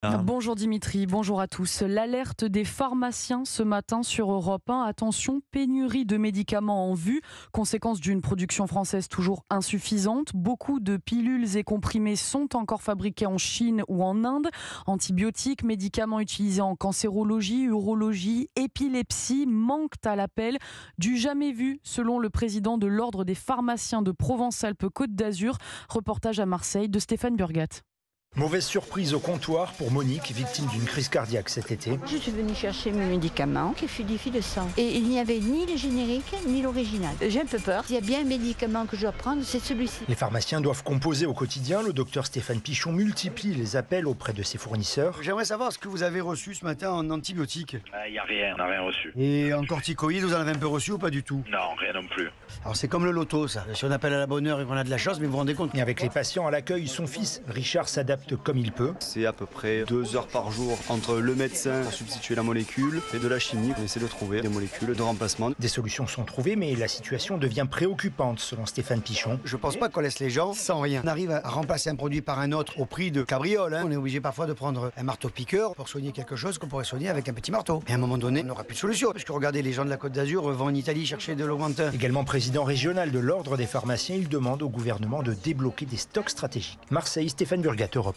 Bonjour Dimitri, bonjour à tous. L'alerte des pharmaciens ce matin sur Europe 1. Attention, pénurie de médicaments en vue, conséquence d'une production française toujours insuffisante. Beaucoup de pilules et comprimés sont encore fabriqués en Chine ou en Inde. Antibiotiques, médicaments utilisés en cancérologie, urologie, épilepsie manquent à l'appel. Du jamais vu, selon le président de l'Ordre des pharmaciens de Provence-Alpes-Côte d'Azur. Reportage à Marseille de Stéphane Burgat. Mauvaise surprise au comptoir pour Monique, victime d'une crise cardiaque cet été. Je suis venue chercher mes médicaments qui fluidifient le sang. Et il n'y avait ni le générique ni l'original. J'ai un peu peur. S'il y a bien un médicament que je dois prendre, c'est celui-ci. Les pharmaciens doivent composer au quotidien. Le docteur Stéphane Pichon multiplie les appels auprès de ses fournisseurs. J'aimerais savoir ce que vous avez reçu ce matin en antibiotiques. Il n'y a rien, on n'a rien reçu. Et en corticoïdes, vous en avez un peu reçu ou pas du tout? Non, rien non plus. Alors c'est comme le loto ça. Si on appelle à la bonne heure et qu'on a de la chance, mais vous vous rendez compte. Et avec les patients à l'accueil, son fils, Richard, s'adapte comme il peut. C'est à peu près 2 heures par jour entre le médecin pour substituer la molécule et de la chimie. On essaie de trouver des molécules de remplacement. Des solutions sont trouvées, mais la situation devient préoccupante selon Stéphane Pichon. Je pense pas qu'on laisse les gens sans rien. On arrive à remplacer un produit par un autre au prix de cabriole. On est obligé parfois de prendre un marteau-piqueur pour soigner quelque chose qu'on pourrait soigner avec un petit marteau. Et à un moment donné, on n'aura plus de solution. Parce que regardez, les gens de la Côte d'Azur vont en Italie chercher de l'Augmentin. Également président régional de l'Ordre des pharmaciens, il demande au gouvernement de débloquer des stocks stratégiques. Marseille, Stéphane Burgat, Europe 1.